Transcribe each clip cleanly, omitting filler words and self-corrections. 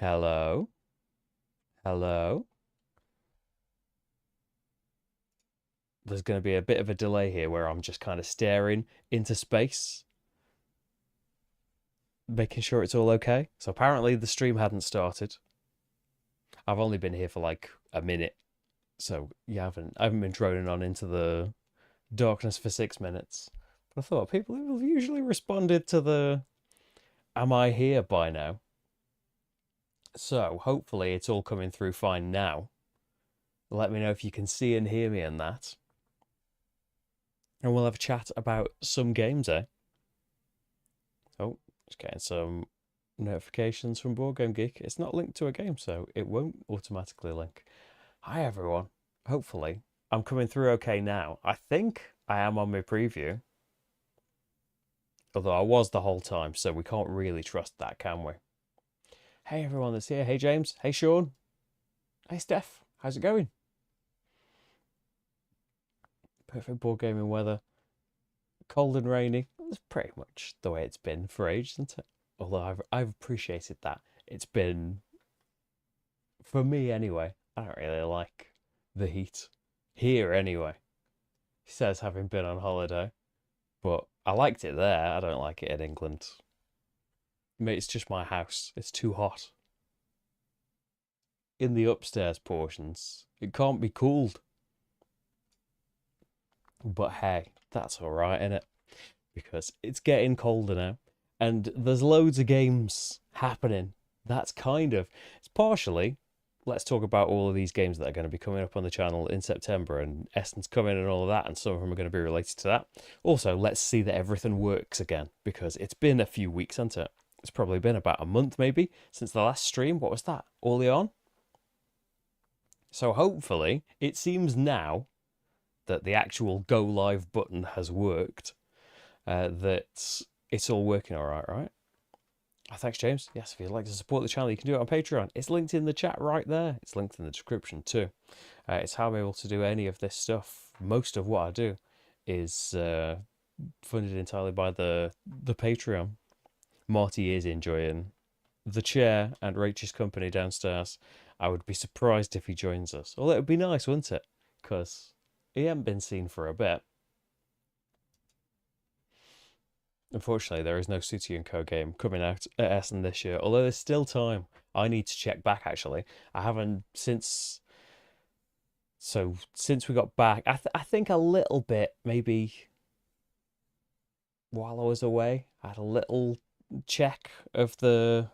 Hello? Hello? There's going to be a bit of a delay here where I'm just kind of staring into space, making sure it's all okay. So apparently the stream hadn't started. I've only been here for like a minute, so I haven't been droning on into the darkness for 6 minutes. But I thought people have usually responded to the "Am I here" by now. So hopefully it's all coming through fine now. Let me know if you can see and hear me in that. And we'll have a chat about some games, eh? Oh, just getting some notifications from Board Game Geek. It's not linked to a game, so it won't automatically link. Hi, everyone. Hopefully, I'm coming through okay now. I think I am on my preview. Although I was the whole time, so we can't really trust that, can we? Hey, everyone that's here. Hey, James. Hey, Sean. Hey, Steph. How's it going? Perfect board gaming weather. Cold and rainy. That's pretty much the way it's been for ages, isn't it? Although I've appreciated that. It's been, for me anyway, I don't really like the heat. Here anyway. He says having been on holiday. But I liked it there. I don't like it in England. It's just my house. It's too hot. In the upstairs portions, it can't be cooled. But hey, that's alright, innit? Because it's getting colder now. And there's loads of games happening. It's partially, let's talk about all of these games that are going to be coming up on the channel in September, and Essen's coming and all of that, and some of them are going to be related to that. Also, let's see that everything works again, because it's been a few weeks, hasn't it? It's probably been about a month, maybe, since the last stream. What was that? Early on? So hopefully, it seems now that the actual go live button has worked, that it's all working all right, right? Oh, thanks, James. Yes, if you'd like to support the channel, you can do it on Patreon. It's linked in the chat right there. It's linked in the description too. It's how I'm able to do any of this stuff. Most of what I do is funded entirely by the Patreon. Marty is enjoying the chair and Rachel's company downstairs. I would be surprised if he joins us. Well, it would be nice, wouldn't it? Because he hasn't been seen for a bit. Unfortunately, there is no Suti & Co game coming out at Essen this year, although there's still time. I need to check back, actually. I haven't since... So, since we got back, I think a little bit, maybe while I was away, I had a little check of the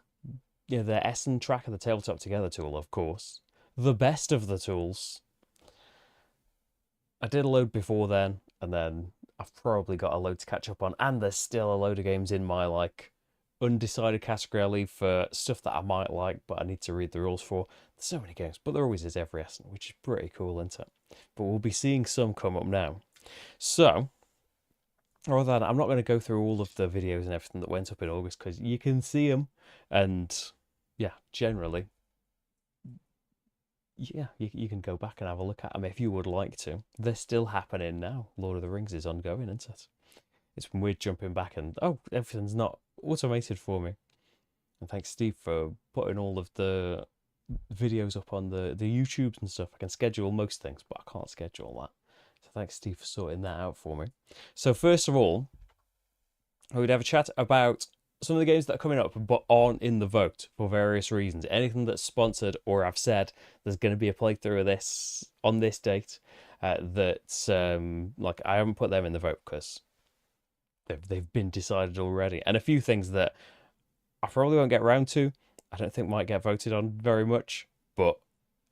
Essen track of the Tabletop Together tool, of course. The best of the tools. I did a load before then, and then I've probably got a load to catch up on, and there's still a load of games in my like undecided category I leave for stuff that I might like, but I need to read the rules for. There's so many games, but there always is every Essen, which is pretty cool, isn't it? But we'll be seeing some come up now. So, rather than, I'm not going to go through all of the videos and everything that went up in August because you can see them, and yeah, generally yeah, you can go back and have a look at them if you would like to. They're still happening now. Lord of the Rings is ongoing, isn't it? It's been weird jumping back and, oh, everything's not automated for me. And thanks, Steve, for putting all of the videos up on the YouTubes and stuff. I can schedule most things, but I can't schedule that. So thanks, Steve, for sorting that out for me. So first of all, I would have a chat about some of the games that are coming up but aren't in the vote for various reasons. Anything that's sponsored or I've said there's going to be a playthrough of this on this date, like I haven't put them in the vote because they've been decided already. And a few things that I probably won't get round to, I don't think might get voted on very much, but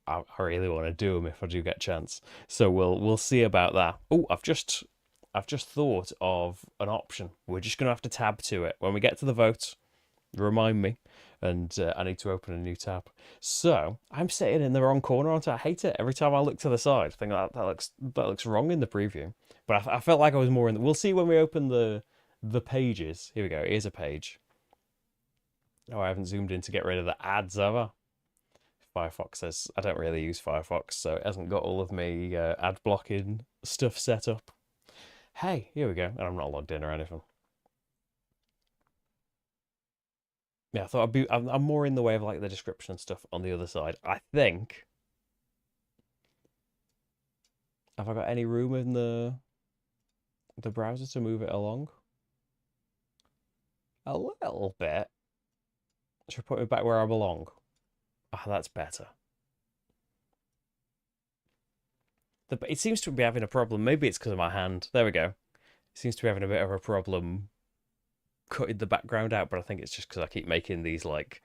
I really want to do them if I do get a chance. So we'll see about that. Oh, I've just thought of an option. We're just going to have to tab to it. When we get to the vote, remind me, and I need to open a new tab. So, I'm sitting in the wrong corner, aren't I? I hate it. Every time I look to the side, I think that looks wrong in the preview. But I felt like I was more in the... We'll see when we open the pages. Here we go. Here's a page. Oh, I haven't zoomed in to get rid of the ads, have I? Firefox says I don't really use Firefox, so it hasn't got all of my ad blocking stuff set up. Hey, here we go. And I'm not logged in or anything. Yeah, I thought I'd be. I'm more in the way of like the description and stuff on the other side. I think. Have I got any room in the browser to move it along? A little bit. Should I put it back where I belong? Ah, that's better. It seems to be having a problem. Maybe it's because of my hand. There we go. It seems to be having a bit of a problem cutting the background out, but I think it's just because I keep making these like.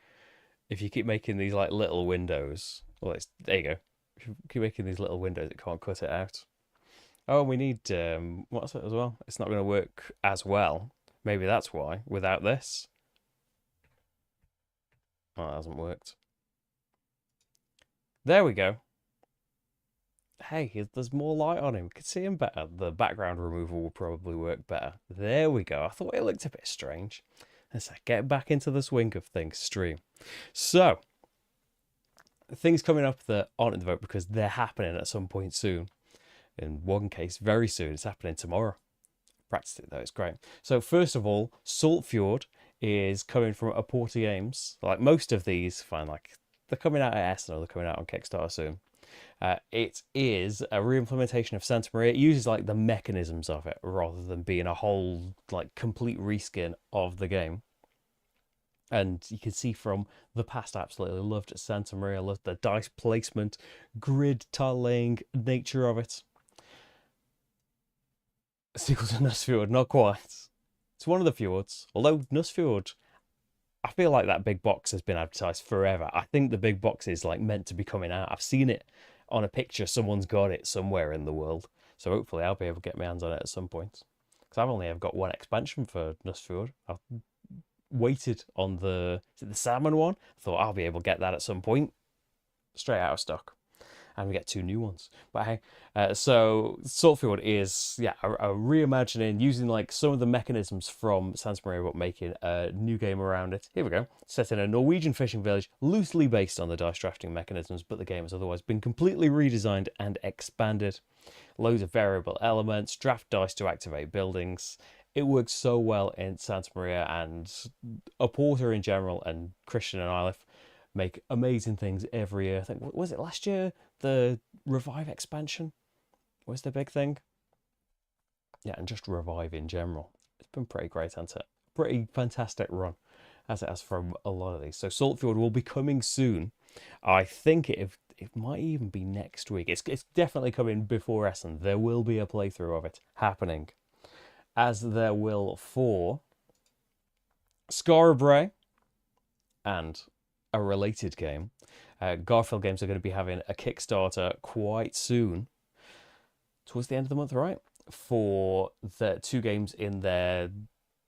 If you keep making these like little windows, well, it's there you go. If you keep making these little windows, it can't cut it out. Oh, we need what's it as well? It's not going to work as well. Maybe that's why. Without this, oh, it hasn't worked. There we go. Hey, there's more light on him. We can see him better. The background removal will probably work better. There we go. I thought it looked a bit strange. Let's get back into the swing of things. Stream. So, things coming up that aren't in the vote because they're happening at some point soon. In one case, very soon. It's happening tomorrow. Practiced it though, it's great. So first of all, Saltfjord is coming from Aporta Games. Like most of these, fine, like they're coming out at Essen or they're coming out on Kickstarter soon. It is a re-implementation of Santa Maria. It uses like the mechanisms of it rather than being a whole like complete reskin of the game. And you can see from the past, I absolutely loved Santa Maria. Loved the dice placement, grid tile laying nature of it. Sequel to Nussfjord, not quite. It's one of the fjords. Although Nussfjord, I feel like that big box has been advertised forever. I think the big box is like meant to be coming out. I've seen it on a picture. Someone's got it somewhere in the world. So hopefully I'll be able to get my hands on it at some point. Because I've only ever got one expansion for Nussfjord. I've waited on the salmon one. Thought I'll be able to get that at some point. Straight out of stock. And we get two new ones. But hey, so Saltfjord is a reimagining using like some of the mechanisms from Santa Maria, but making a new game around it. Here we go. Set in a Norwegian fishing village, loosely based on the dice drafting mechanisms, but the game has otherwise been completely redesigned and expanded. Loads of variable elements, draft dice to activate buildings. It works so well in Santa Maria and Aporta in general, and Christian and Isleif make amazing things every year. I think, was it last year? The Revive expansion was the big thing. Yeah, and just Revive in general. It's been pretty great, hasn't it? Pretty fantastic run, as it has from a lot of these. So Saltfjord will be coming soon. I think it might even be next week. It's definitely coming before Essen. There will be a playthrough of it happening, as there will for Skara, Brae, and a related game. Garfield Games are going to be having a Kickstarter quite soon, towards the end of the month, right? For the two games in their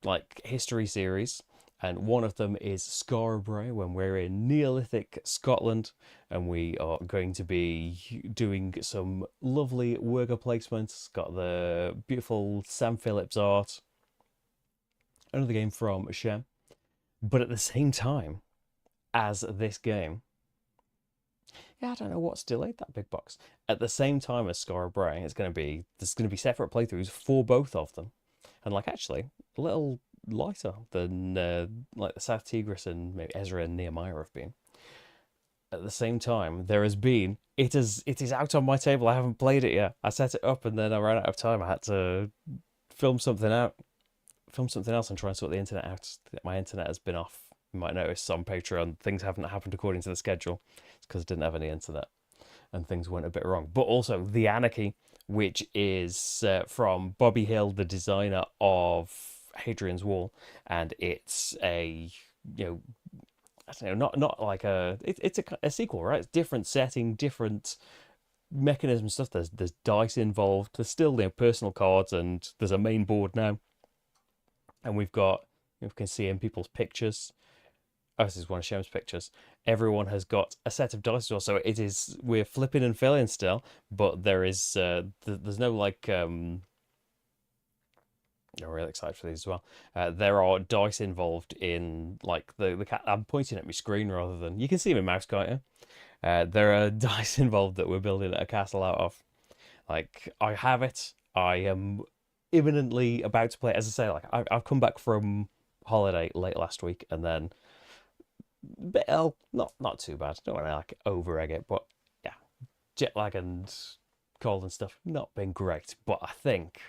like history series, and one of them is Skara, Brae, when we're in Neolithic Scotland, and we are going to be doing some lovely worker placements. Got the beautiful Sam Phillips art. Another game from Shem, but at the same time as this game. Yeah, I don't know what's delayed that big box. At the same time as Skara, Brae, there's going to be separate playthroughs for both of them, and like actually a little lighter than like the South Tigris and maybe Ezra and Nehemiah have been. At the same time, there has been it is out on my table. I haven't played it yet. I set it up and then I ran out of time. I had to film something else and try and sort the internet out. My internet has been off. You might notice on Patreon things haven't happened according to the schedule. It's because I didn't have any internet and things went a bit wrong. But also the Anarchy, which is from Bobby Hill, the designer of Hadrian's Wall, and it's a I don't know, not like it's a sequel, right? It's different setting, different mechanism stuff. There's dice involved. There's still personal cards, and there's a main board now. And we can see in people's pictures. Oh, this is one of Shem's pictures. Everyone has got a set of dice as well. So we're flipping and filling still, but there's no like I'm really excited for these as well. There are dice involved in like the cat. I'm pointing at my screen rather than you can see my mouse, can't you? There are dice involved that we're building a castle out of. Like I have it. I am imminently about to play. As I say, like I've come back from holiday late last week, and then bit ill, not too bad. Don't want to like over egg it, but yeah, jet lag and cold and stuff not been great. But I think,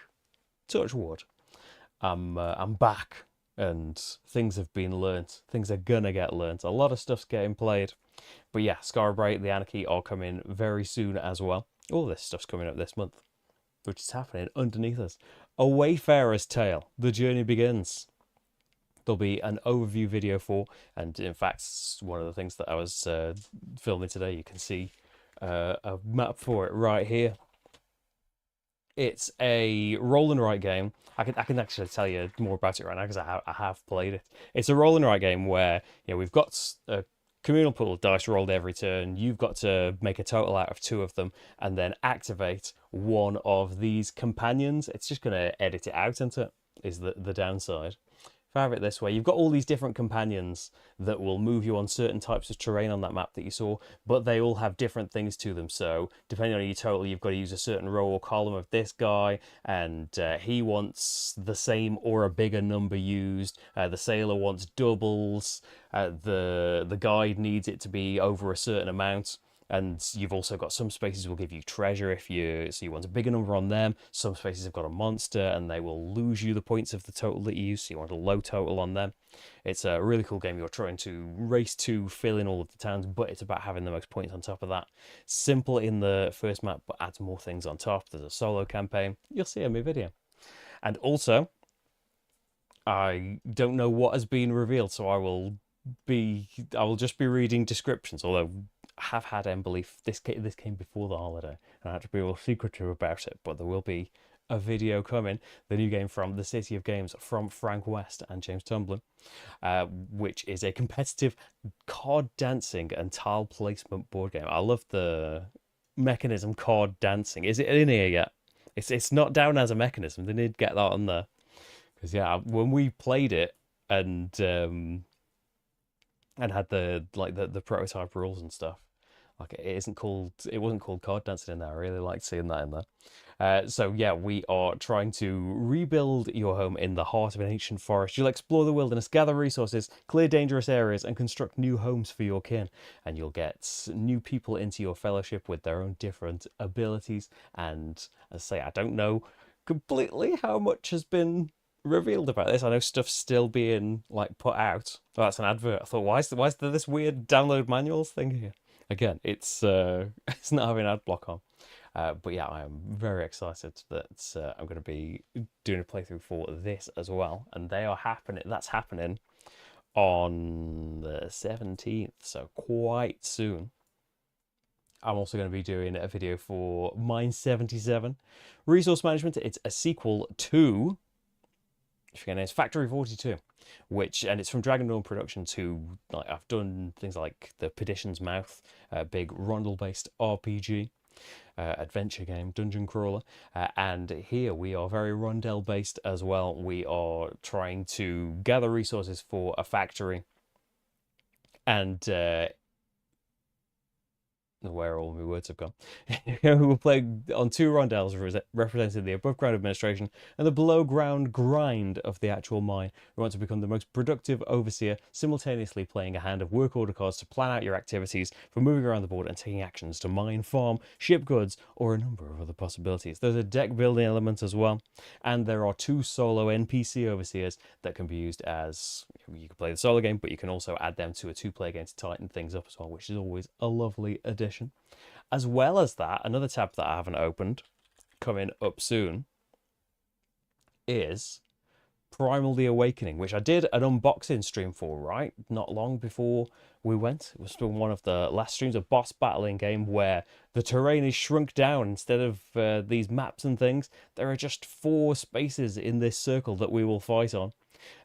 touch wood, I'm back and things have been learnt. Things are gonna get learnt. A lot of stuff's getting played. But yeah, Skara, Brae, the Anarchy are coming very soon as well. All this stuff's coming up this month, which is happening underneath us. A Wayfarer's Tale. The journey begins. There'll be an overview video for, and in fact, one of the things that I was filming today, you can see a map for it right here. It's a roll and write game. I can actually tell you more about it right now because I have played it. It's a roll and write game where we've got a communal pool of dice rolled every turn. You've got to make a total out of 2 of them and then activate one of these companions. It's just going to edit it out, isn't it? Is the downside. If I have it this way, you've got all these different companions that will move you on certain types of terrain on that map that you saw, but they all have different things to them. So depending on your total, you've got to use a certain row or column of this guy, and he wants the same or a bigger number used. The sailor wants doubles. The guide needs it to be over a certain amount. And you've also got some spaces will give you treasure if you want a bigger number on them. Some spaces have got a monster and they will lose you the points of the total that you use, so you want a low total on them. It's a really cool game. You're trying to race to fill in all of the towns, but it's about having the most points on top of that. Simple in the first map, but adds more things on top. There's a solo campaign. You'll see in my video. And also, I don't know what has been revealed, so I will just be reading descriptions, although I have had Emberleaf. This came before the holiday, and I had to be all secretive about it, but there will be a video coming, the new game from the City of Games from Frank West and James Tumblin, which is a competitive card dancing and tile placement board game. I love the mechanism card dancing. Is it in here yet? It's not down as a mechanism. They need to get that on there. Because yeah, when we played it and had the prototype rules and stuff, like it wasn't called card dancing in there. I really liked seeing that in there. So yeah, we are trying to rebuild your home in the heart of an ancient forest. You'll explore the wilderness, gather resources, clear dangerous areas, and construct new homes for your kin. And you'll get new people into your fellowship with their own different abilities. And as I say, I don't know completely how much has been revealed about this. I know stuff's still being like put out. Oh, that's an advert. I thought, why is there this weird download manuals thing here? Again, it's it's not having ad block on. But yeah, I am very excited that I'm going to be doing a playthrough for this as well, and they are happening. That's happening on the 17th, so quite soon. I'm also going to be doing a video for Mine 77 Resource Management. It's a sequel to, it's Factory 42, and it's from Dragon Dawn Productions, who I've done things like the Perdition's Mouth, a big Rondel-based RPG, adventure game, dungeon crawler, and here we are very Rondel-based as well. We are trying to gather resources for a factory, and where all my words have gone. We'll play on 2 rondels representing the above ground administration and the below ground grind of the actual mine. We want to become the most productive overseer, simultaneously playing a hand of work order cards to plan out your activities for moving around the board and taking actions to mine, farm, ship goods, or a number of other possibilities. There's a deck building element as well, and there are 2 solo NPC overseers that can be used as, you can play the solo game, but you can also add them to a 2-player game to tighten things up as well, which is always a lovely addition. As well as that, another tab that I haven't opened, coming up soon, is Primal the Awakening, which I did an unboxing stream for, right? Not long before we went. It was still one of the last streams, a boss battling game where the terrain is shrunk down. Instead of these maps and things, there are just 4 spaces in this circle that we will fight on.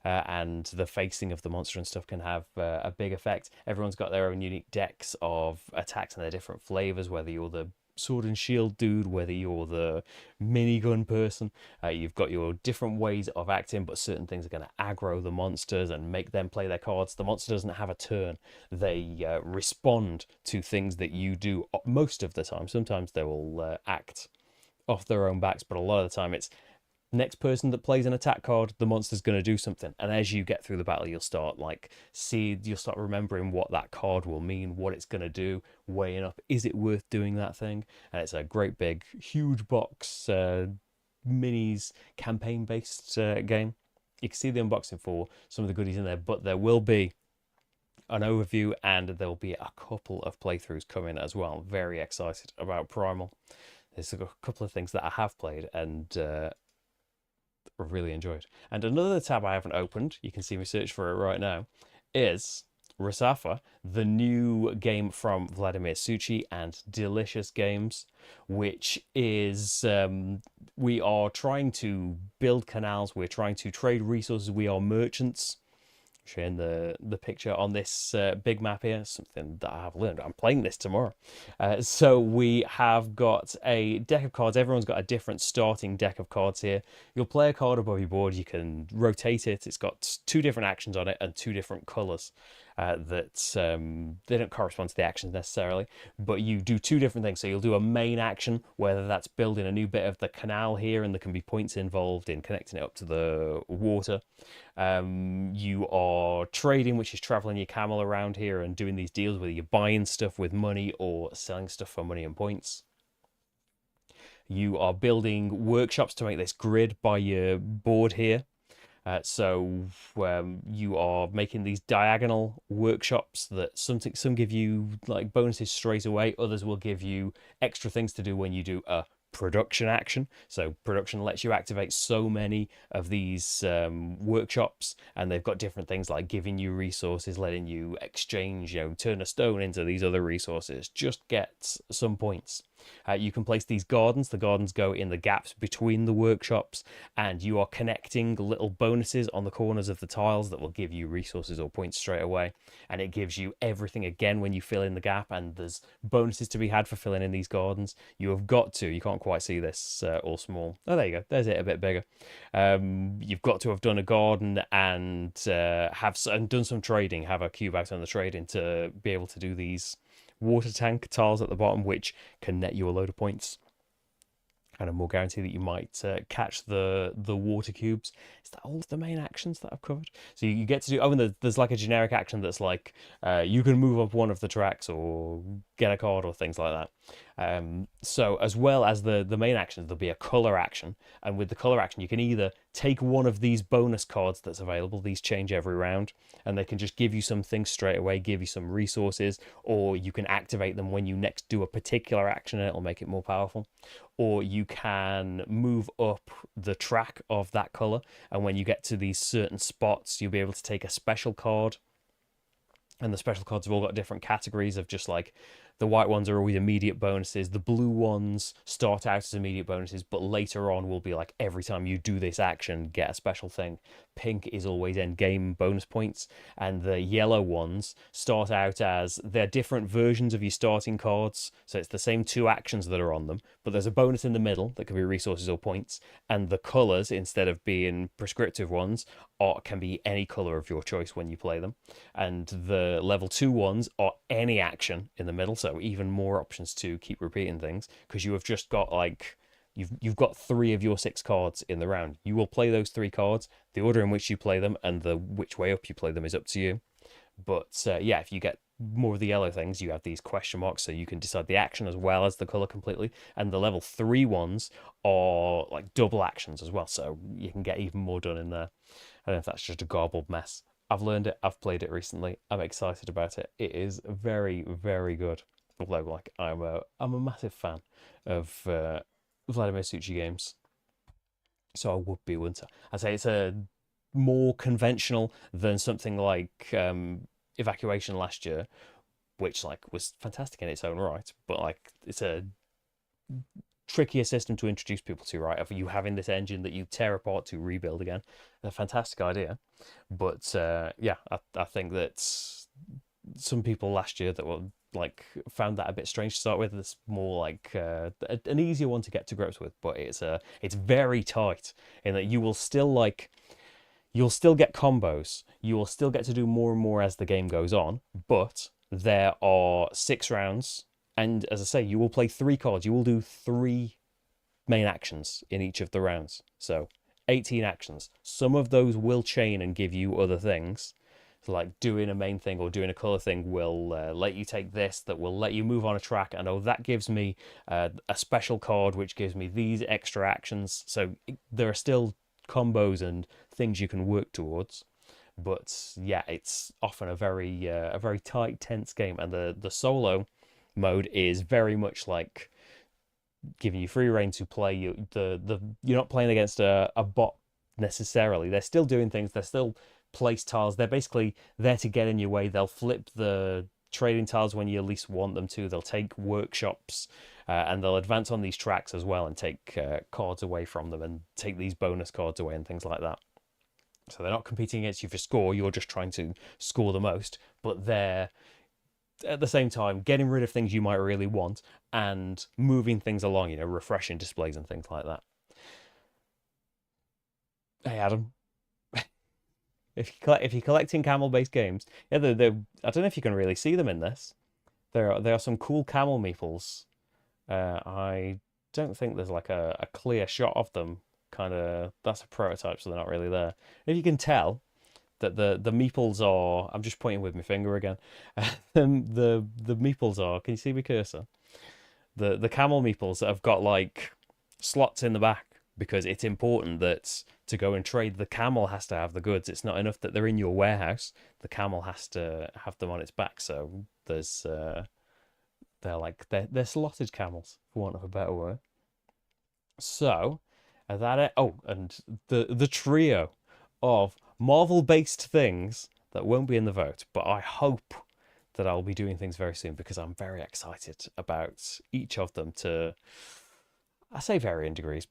And the facing of the monster and stuff can have a big effect. Everyone's got their own unique decks of attacks and their different flavors, whether you're the sword and shield dude, whether you're the minigun person. You've got your different ways of acting, but certain things are going to aggro the monsters and make them play their cards. The monster doesn't have a turn. They respond to things that you do most of the time. Sometimes they will act off their own backs, but a lot of the time it's Next person that plays an attack card, the monster's going to do something. And as you get through the battle, you'll start you'll start remembering what that card will mean, what it's going to do, weighing up, is it worth doing that thing? And it's a great big, huge box, minis, campaign-based game. You can see the unboxing for some of the goodies in there, but there will be an overview and there'll be a couple of playthroughs coming as well. I'm very excited about Primal. There's a couple of things that I have played and really enjoyed. And another tab I haven't opened, you can see me search for it right now, is Resafa, the new game from Vladimir Suchi and Delicious Games, which is we are trying to build canals, we're trying to trade resources, we are merchants. Showing the picture on this big map here, something that I have learned. I'm playing this tomorrow. So we have got a deck of cards. Everyone's got a different starting deck of cards here. You'll play a card above your board. You can rotate it. It's got 2 different actions on it and 2 different colours they don't correspond to the actions necessarily, but you do 2 different things. So you'll do a main action, whether that's building a new bit of the canal here, and there can be points involved in connecting it up to the water. You are trading, which is traveling your camel around here and doing these deals where you're buying stuff with money or selling stuff for money and points. You are building workshops to make this grid by your board here. So you are making these diagonal workshops that some give you like bonuses straight away, others will give you extra things to do when you do a production action. So production lets you activate so many of these workshops, and they've got different things like giving you resources, letting you exchange, turn a stone into these other resources. Just get some points. You can place these gardens. The gardens go in the gaps between the workshops, and you are connecting little bonuses on the corners of the tiles that will give you resources or points straight away. And it gives you everything again when you fill in the gap, and there's bonuses to be had for filling in these gardens. You have got to, you can't quite see this all small. Oh, there you go. There's it a bit bigger. You've got to have done a garden and done some trading, have a cube out on the trading to be able to do these water tank tiles at the bottom, which can net you a load of points and a more guarantee that you might catch the water cubes. Is that all of the main actions that I've covered? So you get to do, and there's like a generic action that's like you can move up one of the tracks or get a card or things like that. So as well as the main actions, there'll be a color action, and with the color action you can either take one of these bonus cards that's available. These change every round, and they can just give you some things straight away, give you some resources, or you can activate them when you next do a particular action and it'll make it more powerful. Or you can move up the track of that color, and when you get to these certain spots you'll be able to take a special card, and the special cards have all got different categories of just like the white ones are always immediate bonuses. The blue ones start out as immediate bonuses, but later on will be like every time you do this action, get a special thing. Pink is always end game bonus points, and the yellow ones start out as they're different versions of your starting cards. So it's the same 2 actions that are on them, but there's a bonus in the middle that can be resources or points, and the colors, instead of being prescriptive ones, can be any color of your choice when you play them. And the level 2 ones are any action in the middle, so even more options to keep repeating things, because you have just got like you've got 3 of your 6 cards in the round. You will play those 3 cards. The order in which you play them and the which way up you play them is up to you. But yeah, if you get more of the yellow things, you have these question marks, so you can decide the action as well as the color completely. And the level 3 ones are like double actions as well, so you can get even more done in there. I don't know if that's just a garbled mess. I've learned it. I've played it recently. I'm excited about it. It is very, very good. Although, like, I'm a massive fan of Vladimir Suchi games, so I would be one to. I'd say it's a more conventional than something like Evacuation last year, which like was fantastic in its own right, but like it's a trickier system to introduce people to, right? Of you having this engine that you tear apart to rebuild again. A fantastic idea, but yeah, I think that some people last year that were like found that a bit strange to start with. It's more like an easier one to get to grips with, but it's very tight in that you will still you'll still get combos, you will still get to do more and more as the game goes on, but there are 6 rounds, and as I say, you will play 3 cards. You will do 3 main actions in each of the rounds. So 18 actions. Some of those will chain and give you other things. So like doing a main thing or doing a colour thing will let you take this, that will let you move on a track, and oh, that gives me a special card which gives me these extra actions. So there are still combos and things you can work towards. But yeah, it's often a very tight, tense game, and the solo mode is very much like giving you free reign to play. You're not playing against a bot necessarily. They're still doing things. They're still place tiles. They're basically there to get in your way. They'll flip the trading tiles when you least want them to. They'll take workshops and they'll advance on these tracks as well and take cards away from them and take these bonus cards away and things like that. So they're not competing against you for score. You're just trying to score the most, but they're at the same time getting rid of things you might really want and moving things along, refreshing displays and things like that. Hey Adam, if you're collecting camel-based games, yeah, I don't know if you can really see them in this. There are some cool camel meeples. I don't think there's like a clear shot of them. Kind of, that's a prototype, so they're not really there. If you can tell that the meeples are, I'm just pointing with my finger again. The meeples are. Can you see my cursor? The camel meeples have got like slots in the back because it's important that to go and trade, the camel has to have the goods. It's not enough that they're in your warehouse. The camel has to have them on its back. So there's they're slotted camels, for want of a better word. So that it. Oh, and the trio of Marvel-based things that won't be in the vote, but I hope that I'll be doing things very soon because I'm very excited about each of them to, I say varying degrees.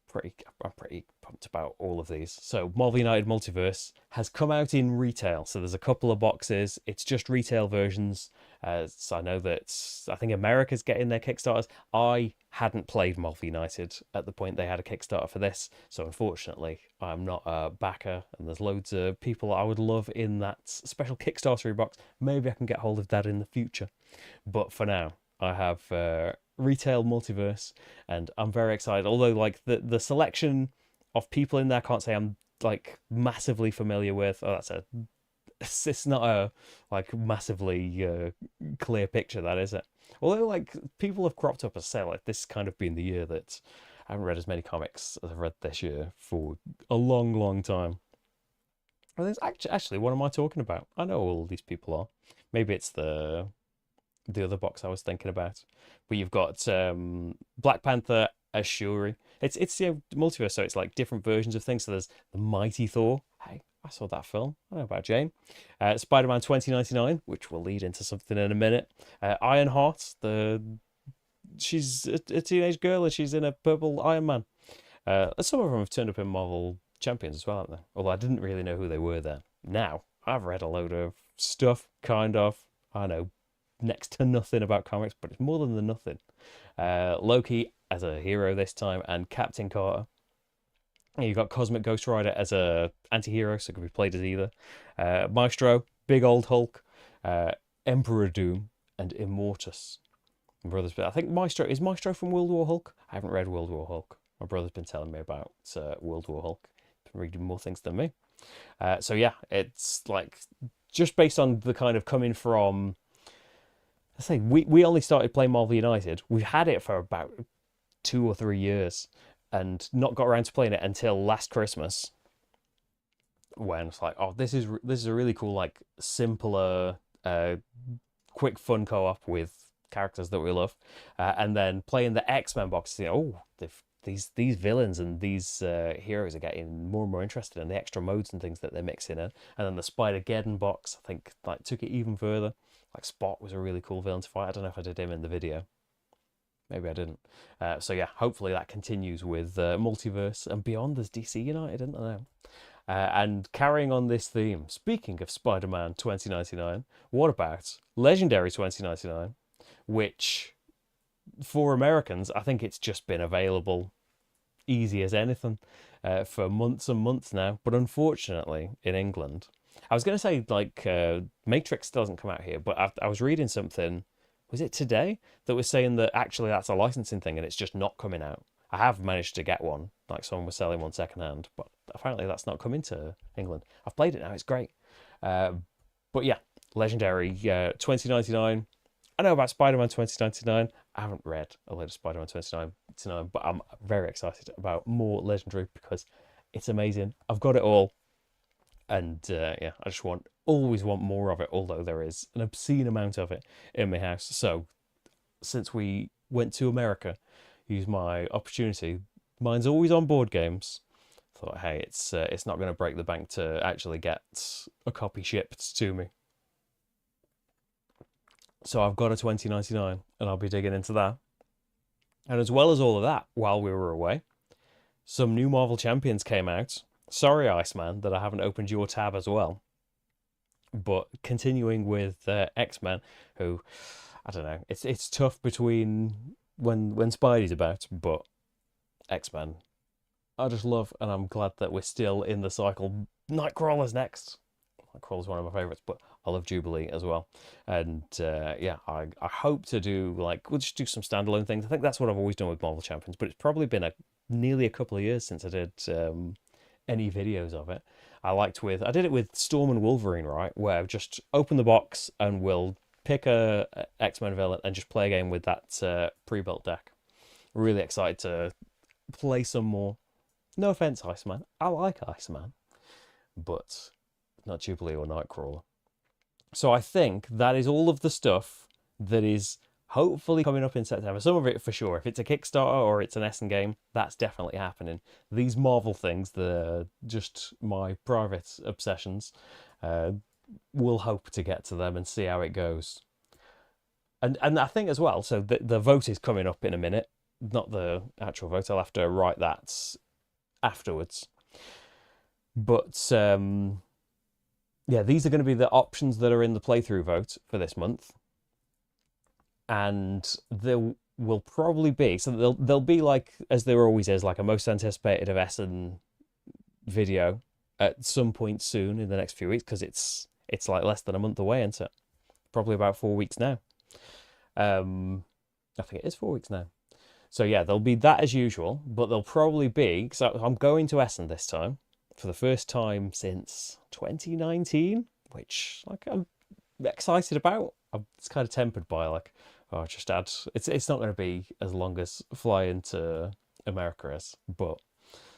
I'm pretty pumped about all of these. So Marvel United Multiverse has come out in retail. So there's a couple of boxes. It's just retail versions. So I know that I think America's getting their Kickstarters. I hadn't played Marvel United at the point they had a Kickstarter for this. So unfortunately, I'm not a backer. And there's loads of people I would love in that special Kickstarter box. Maybe I can get hold of that in the future. But for now, I have retail multiverse, and I'm very excited. Although, like the selection of people in there, I can't say I'm like massively familiar with. Oh, it's not a like massively clear picture, that is it. Although, like people have cropped up as say like this kind of been the year that I haven't read as many comics as I've read this year for a long, long time. Well, there's actually, what am I talking about? I know all these people are. Maybe it's the other box I was thinking about. But you've got Black Panther as Shuri. It's multiverse, so it's like different versions of things. So there's the Mighty Thor. Hey, I saw that film. I know about Jane. Spider-Man 2099, which will lead into something in a minute. Ironheart, she's a teenage girl and she's in a purple Iron Man. Some of them have turned up in Marvel Champions as well, haven't they? Although I didn't really know who they were then. Now, I've read a load of stuff, kind of. I know next to nothing about comics, but it's more than the nothing. Loki as a hero this time, and Captain Carter. You've got Cosmic Ghost Rider as a anti-hero, so it could be played as either. Maestro, Big Old Hulk, Emperor Doom, and Immortus. My brother's been, I think is Maestro from World War Hulk? I haven't read World War Hulk. My brother's been telling me about World War Hulk. Been reading more things than me. So yeah, it's like just based on the kind of coming from. I say we only started playing Marvel United. We've had it for about 2 or 3 years, and not got around to playing it until last Christmas. When it's like, oh, this is a really cool, like simpler, quick fun co-op with characters that we love, and then playing the X-Men box. These villains and these heroes are getting more and more interested in the extra modes and things that they're mixing in. And then the Spider-Geddon box, I think, like took it even further. Like Spot was a really cool villain to fight. I don't know if I did him in the video. Maybe I didn't. So yeah, hopefully that continues with Multiverse and beyond. There's DC United, isn't there? And carrying on this theme, speaking of Spider-Man 2099, what about Legendary 2099, which for Americans, I think it's just been available easy as anything for months and months now. But unfortunately, in England, I was going to say like Matrix doesn't come out here, but I was reading something, was it today, that was saying that actually that's a licensing thing and it's just not coming out. I have managed to get one, like someone was selling one secondhand, but apparently that's not coming to England. I've played it now, it's great. But yeah, Legendary 2099. I know about Spider-Man 2099. I haven't read a load of Spider-Man 2099, but I'm very excited about more Legendary because it's amazing. I've got it all, and yeah, I just always want more of it. Although there is an obscene amount of it in my house. So since we went to America, use my opportunity. Mine's always on board games. Thought, hey, it's not going to break the bank to actually get a copy shipped to me. So I've got a 2099, and I'll be digging into that. And as well as all of that, while we were away, some new Marvel Champions came out. Sorry, Iceman, that I haven't opened your tab as well. But continuing with X-Men, who, I don't know, it's tough between when Spidey's about, but X-Men, I just love, and I'm glad that we're still in the cycle. Nightcrawler's next. Nightcrawler's one of my favourites, but I love Jubilee as well. And yeah, I hope to do, like, we'll just do some standalone things. I think that's what I've always done with Marvel Champions, but it's probably been nearly a couple of years since I did any videos of it. I did it with Storm and Wolverine, right? Where I've just open the box and we'll pick a X-Men villain and just play a game with that pre-built deck. Really excited to play some more. No offense, Iceman. I like Iceman, but not Jubilee or Nightcrawler. So I think that is all of the stuff that is hopefully coming up in September. Some of it for sure. If it's a Kickstarter or it's an Essen game, that's definitely happening. These Marvel things, they're just my private obsessions. We'll hope to get to them and see how it goes. And I think as well, so the vote is coming up in a minute. Not the actual vote. I'll have to write that afterwards. But yeah, these are going to be the options that are in the playthrough vote for this month. And there will probably be, so there'll be, like, as there always is, like a most anticipated of Essen video at some point soon in the next few weeks, because it's like less than a month away, isn't it? Probably about 4 weeks now. I think it is 4 weeks now. So yeah, there'll be that as usual, but there'll probably be, so I'm going to Essen this time for the first time since 2019, which, like, I'm excited about. It's kind of tempered by, like, oh, just add. It's not going to be as long as flying to America is, but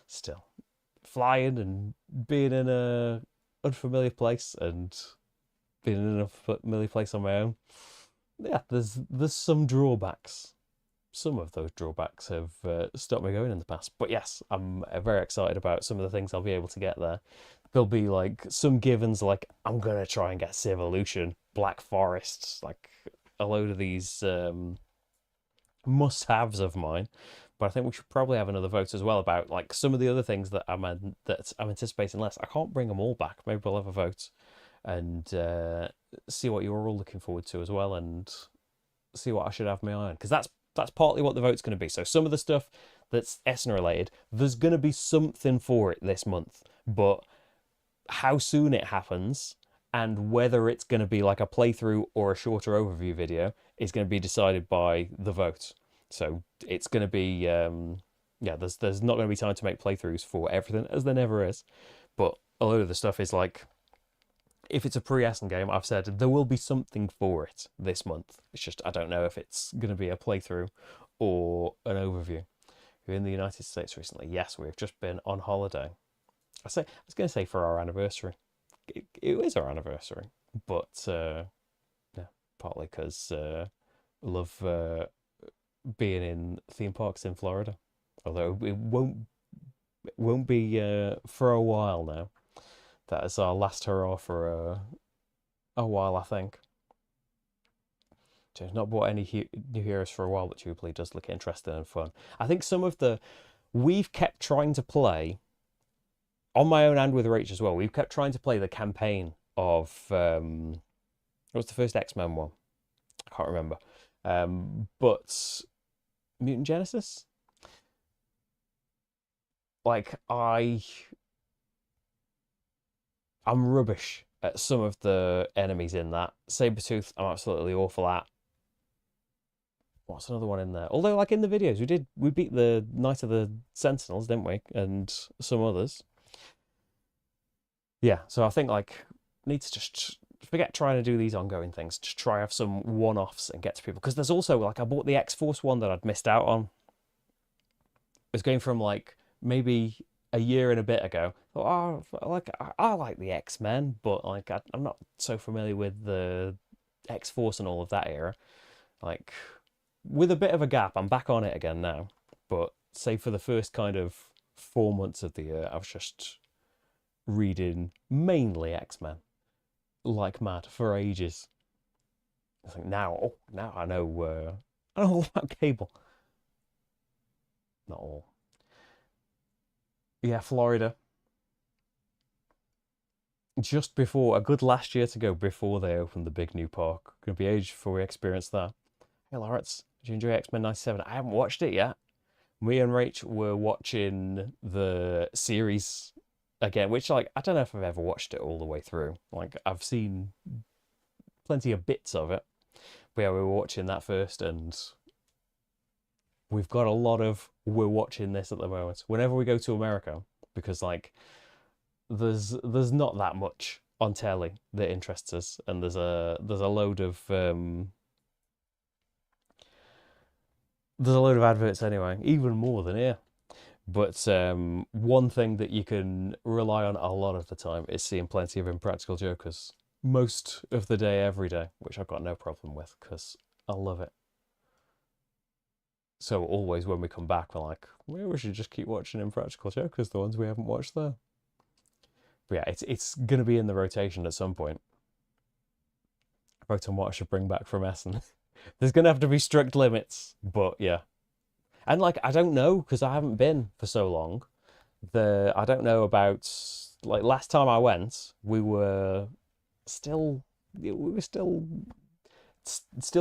still, flying and being in a unfamiliar place and being in an unfamiliar place on my own, yeah, there's some drawbacks. Some of those drawbacks have stopped me going in the past, but yes, I'm very excited about some of the things I'll be able to get there. There'll be, like, some givens, like, I'm gonna try and get Civolution, Black Forest, like a load of these must-haves of mine. But I think we should probably have another vote as well about, like, some of the other things that I'm anticipating less. I can't bring them all back. Maybe we'll have a vote and see what you're all looking forward to as well, and see what I should have my eye on, because that's partly what the vote's going to be. So some of the stuff that's Essen related, there's going to be something for it this month, but how soon it happens and whether it's going to be like a playthrough or a shorter overview video is going to be decided by the vote. So it's going to be yeah, there's not going to be time to make playthroughs for everything, as there never is, but a lot of the stuff is, like, if it's a pre-Essen game, I've said there will be something for it this month. It's just I don't know if it's going to be a playthrough or an overview. You're in the United States recently. Yes, we've just been on holiday. I was going to say for our anniversary. It is our anniversary, but yeah, partly because I love being in theme parks in Florida. Although it won't be for a while now. That is our last hurrah for a while, I think. So I've not bought any new heroes for a while, but Jubilee does look interesting and fun. I think some of we've kept trying to play, on my own and with Rach as well, we've kept trying to play the campaign of, what's the first X-Men one? I can't remember. But Mutant Genesis? Like, I'm rubbish at some of the enemies in that. Sabretooth, I'm absolutely awful at. What's another one in there? Although, like, in the videos, we beat the Knight of the Sentinels, didn't we? And some others. Yeah, so I think like need to just forget trying to do these ongoing things. Just try have some one-offs and get to people because there's also like I bought the X-Force one that I'd missed out on. It was going from like maybe a year and a bit ago. Thought, oh, like I like the X-Men, but like I'm not so familiar with the X-Force and all of that era. Like with a bit of a gap, I'm back on it again now. But say for the first kind of 4 months of the year, I was just reading mainly X-Men like mad for ages. I think now, oh, now I know all about Cable. Not all. Yeah, Florida. Just before, a good last year to go before they opened the big new park. Gonna be ages before we experience that. Hey, Lawrence, did you enjoy X-Men 97? I haven't watched it yet. Me and Rach were watching the series again, which like I don't know if I've ever watched it all the way through. Like I've seen plenty of bits of it. But yeah, we were watching that first, and we've got a lot of we're watching this at the moment. Whenever we go to America, because like there's not that much on telly that interests us, and there's a load of there's a load of adverts anyway, even more than here. But one thing that you can rely on a lot of the time is seeing plenty of Impractical Jokers most of the day, every day, which I've got no problem with because I love it. So always when we come back, we're like, well, we should just keep watching Impractical Jokers, the ones we haven't watched there. But yeah, it's gonna be in the rotation at some point. I wrote on what I should bring back from Essen. There's gonna have to be strict limits, but yeah. And like I don't know because I haven't been for so long. I don't know about like last time I went, still we were still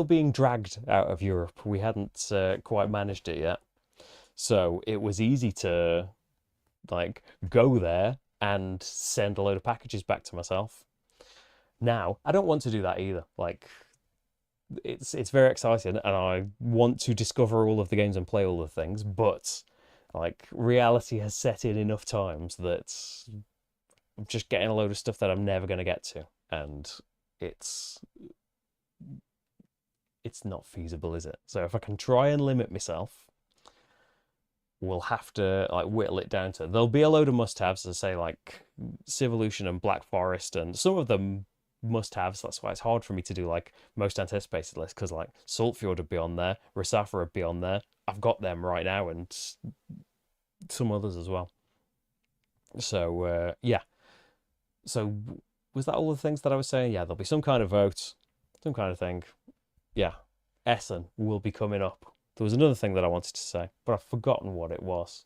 being dragged out of Europe. We hadn't quite managed it yet, so it was easy to like go there and send a load of packages back to myself. Now I don't want to do that either. Like it's very exciting, and I want to discover all of the games and play all the things, but like reality has set in enough times that I'm just getting a load of stuff that I'm never going to get to, and it's it's not feasible, is it? So if I can try and limit myself, we'll have to like whittle it down to. There'll be a load of must-haves, as I say, like Civolution and Black Forest, and some of them must-haves. That's why it's hard for me to do like most anticipated lists because like Saltfjord would be on there, Resafa would be on there. I've got them right now, and some others as well. So yeah. So was that all the things that I was saying? Yeah, there'll be some kind of vote, some kind of thing. Yeah, Essen will be coming up. There was another thing that I wanted to say, but I've forgotten what it was.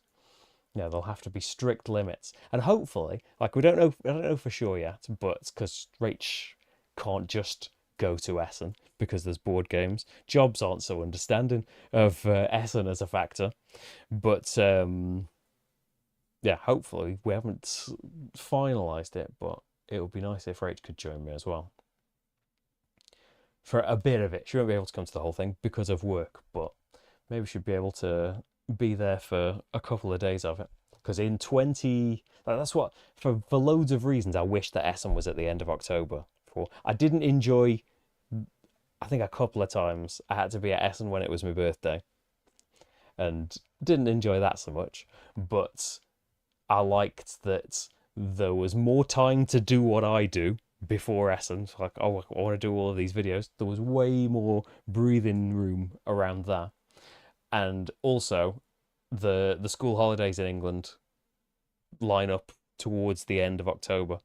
Yeah, there'll have to be strict limits, and hopefully, like I don't know for sure yet, but because Rach can't just go to Essen because there's board games. Jobs aren't so understanding of Essen as a factor, but yeah, hopefully we haven't finalised it, but it would be nice if Rach could join me as well for a bit of it. She won't be able to come to the whole thing because of work, but maybe she'd be able to be there for a couple of days of it. Because in 20, like that's what, for loads of reasons, I wish that Essen was at the end of October. I didn't enjoy, I think a couple of times I had to be at Essen when it was my birthday, and didn't enjoy that so much. But I liked that there was more time to do what I do before Essen. So like, oh, I want to do all of these videos. There was way more breathing room around that. And also, the school holidays in England line up towards the end of October.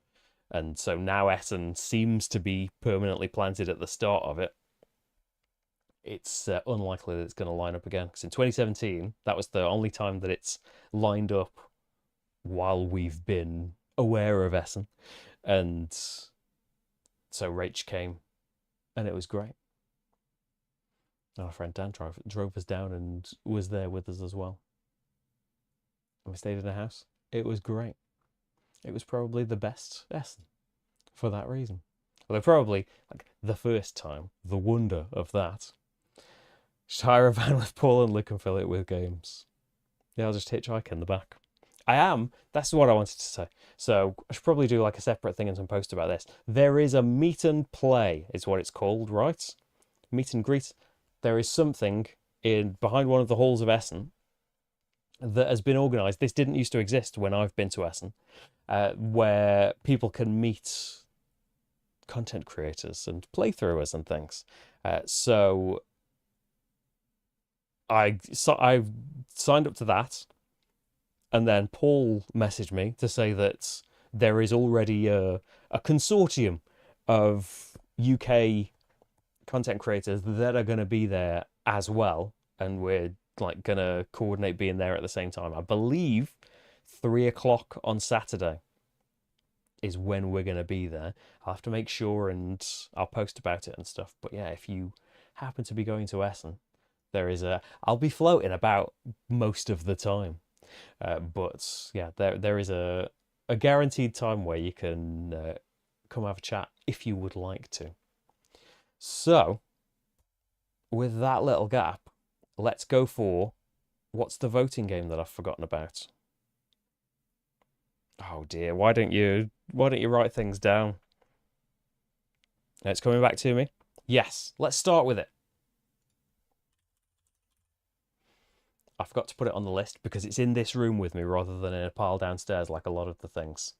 And so now Essen seems to be permanently planted at the start of it. It's unlikely that it's going to line up again. Because in 2017, that was the only time that it's lined up while we've been aware of Essen. And so Rach came, and it was great. Our friend Dan drove us down and was there with us as well. And we stayed in a house. It was great. It was probably the best Essen for that reason. Although probably like the first time, the wonder of that. Just hire a van with Paul and Luke and fill it with games. Yeah, I'll just hitchhike in the back. I am. That's what I wanted to say. So I should probably do like a separate thing and some post about this. There is a meet and play, is what it's called, right? Meet and greet. There is something in behind one of the halls of Essen that has been organised. This didn't used to exist when I've been to Essen, where people can meet content creators and playthroughers and things. So I signed up to that, and then Paul messaged me to say that there is already a consortium of UK content creators that are going to be there as well, and we're like going to coordinate being there at the same time. I believe 3 o'clock on Saturday is when we're going to be there. I'll have to make sure, and I'll post about it and stuff. But yeah, if you happen to be going to Essen, I'll be floating about most of the time. But yeah, there is a guaranteed time where you can come have a chat if you would like to. So, with that little gap, let's go for what's the voting game that I've forgotten about? Oh dear, why don't you write things down? It's coming back to me. Yes, let's start with it. I forgot to put it on the list because it's in this room with me rather than in a pile downstairs like a lot of the things.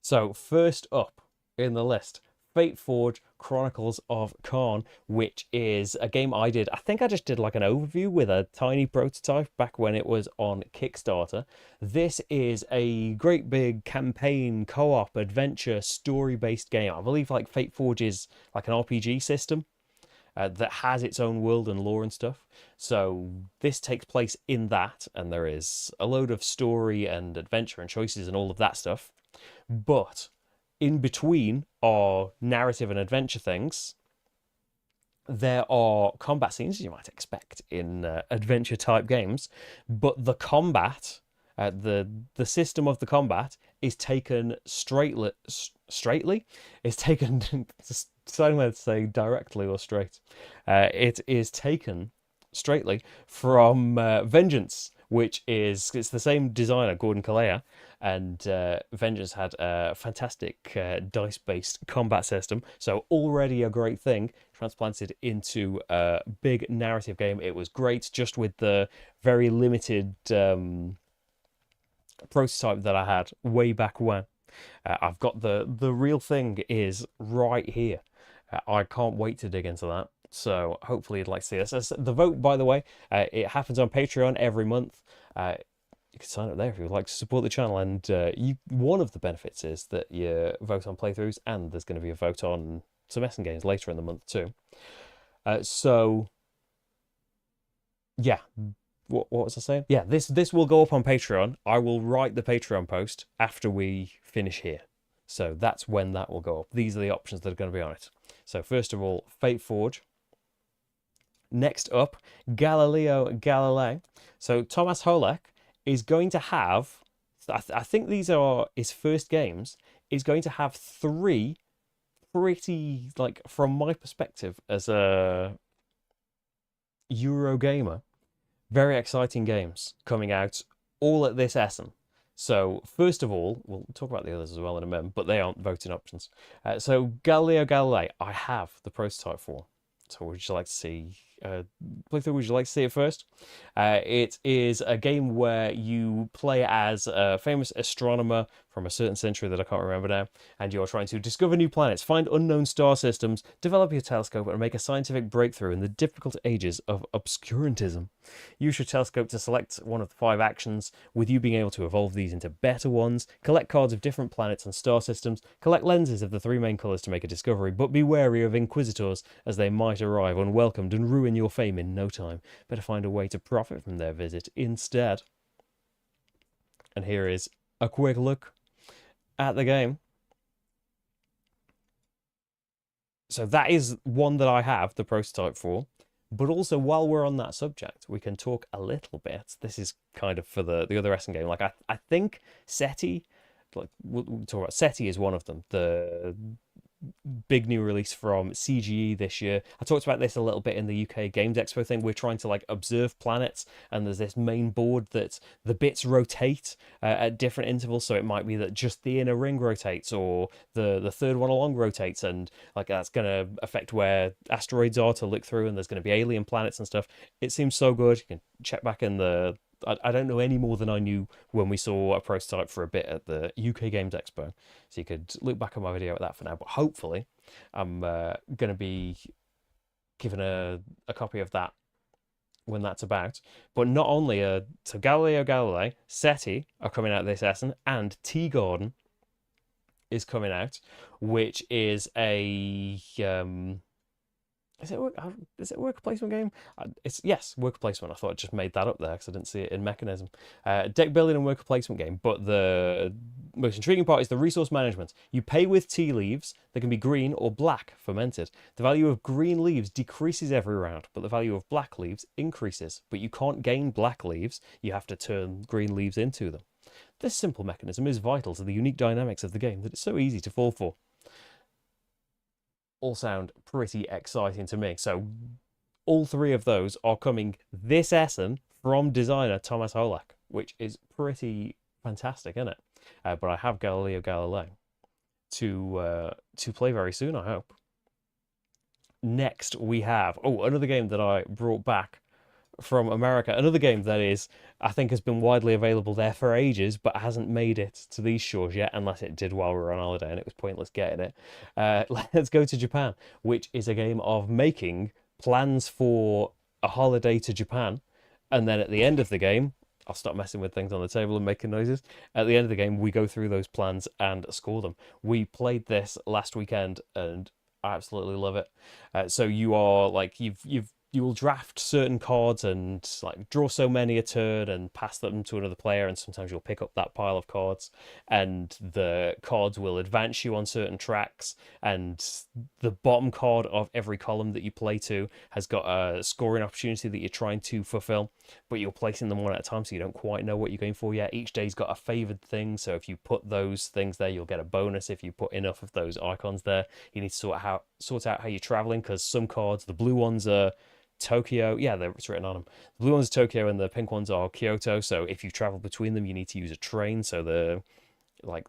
So first up in the list, Fateforge Chronicles of Kharn, which is a game I did. I think I just did like an overview with a tiny prototype back when it was on Kickstarter. This is a great big campaign, co-op, adventure, story-based game. I believe like Fateforge is like an RPG system that has its own world and lore and stuff. So this takes place in that, and there is a load of story and adventure and choices and all of that stuff. But in between are narrative and adventure things. There are combat scenes, as you might expect in adventure type games, but the combat, the system of the combat is taken straightly. It's taken. Deciding whether to say directly or straight. It is taken straightly from Vengeance, which it's the same designer, Gordon Kalea, and Vengeance had a fantastic dice-based combat system, so already a great thing, transplanted into a big narrative game. It was great, just with the very limited prototype that I had way back when. I've got the real thing is right here. I can't wait to dig into that. So hopefully you'd like to see this. The vote, by the way, it happens on Patreon every month. You can sign up there if you would like to support the channel. And one of the benefits is that you vote on playthroughs, and there's going to be a vote on some Essen games later in the month too. So yeah, what was I saying? Yeah, this will go up on Patreon. I will write the Patreon post after we finish here. So that's when that will go up. These are the options that are going to be on it. So first of all, Fateforge. Next up, Galileo Galilei. So Thomas Holek is going to have, I think these are his first games, is going to have 3 pretty, like, from my perspective as a Eurogamer, very exciting games coming out all at this Essen. So first of all, we'll talk about the others as well in a moment, but they aren't voting options. So Galileo Galilei, I have the prototype for. So would you like to see playthrough? Would you like to see it first? It is a game where you play as a famous astronomer from a certain century that I can't remember now, and you're trying to discover new planets, find unknown star systems, develop your telescope, and make a scientific breakthrough in the difficult ages of obscurantism. Use your telescope to select one of the 5 actions, with you being able to evolve these into better ones. Collect cards of different planets and star systems. Collect lenses of the 3 main colours to make a discovery, but be wary of inquisitors, as they might arrive unwelcomed and ruin your fame in no time. Better find a way to profit from their visit instead. And here is a quick look at the game. So that is one that I have the prototype for. But also, while we're on that subject, we can talk a little bit. This is kind of for the other Essen game. Like I think SETI, like we'll talk about SETI is one of them. The big new release from CGE this year. I talked about this a little bit in the UK Games Expo thing. We're trying to like observe planets, and there's this main board that the bits rotate at different intervals. So it might be that just the inner ring rotates, or the third one along rotates, and like that's going to affect where asteroids are to look through, and there's going to be alien planets and stuff. It seems so good. You can check back in the I don't know any more than I knew when we saw a prototype for a bit at the UK Games Expo. So you could look back on my video at that for now. But hopefully I'm going to be given a copy of that when that's about. But not only so Galileo Galilei, SETI are coming out this Essen, and Tea Garden is coming out, which is a... Is it a worker placement game? It's yes, worker placement. I thought I just made that up there because I didn't see it in Mechanism. Deck building and worker placement game. But the most intriguing part is the resource management. You pay with tea leaves. They can be green or black, fermented. The value of green leaves decreases every round, but the value of black leaves increases. But you can't gain black leaves. You have to turn green leaves into them. This simple mechanism is vital to the unique dynamics of the game that it's so easy to fall for. All sound pretty exciting to me. So all three of those are coming this Essen from designer Thomas Holek, which is pretty fantastic, isn't it? But I have Galileo Galilei to play very soon, I hope. Next we have another game that I brought back from America, another game that is, I think, has been widely available there for ages, but hasn't made it to these shores yet, unless it did while we were on holiday, and it was pointless getting it. Let's Go to Japan, which is a game of making plans for a holiday to Japan, and then at the end of the game, I'll stop messing with things on the table and making noises. At the end of the game, we go through those plans and score them. We played this last weekend, and I absolutely love it. So you are like you will draft certain cards and like draw so many a turn and pass them to another player, and sometimes you'll pick up that pile of cards, and the cards will advance you on certain tracks, and the bottom card of every column that you play to has got a scoring opportunity that you're trying to fulfill, but you're placing them one at a time, so you don't quite know what you're going for yet. Each day's got a favoured thing, so if you put those things there, you'll get a bonus. If you put enough of those icons there, you need to sort out how you're travelling, because some cards, the blue ones are Tokyo, yeah, it's written on them. The blue ones are Tokyo and the pink ones are Kyoto, so if you travel between them, you need to use a train, so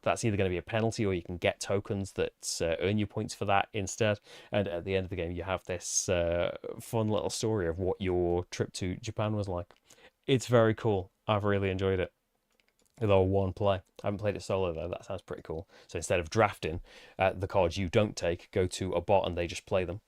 that's either going to be a penalty, or you can get tokens that earn you points for that instead. And at the end of the game, you have this fun little story of what your trip to Japan was like. It's very cool. I've really enjoyed it. Although one play. I haven't played it solo though. That sounds pretty cool. So instead of drafting the cards you don't take, go to a bot and they just play them.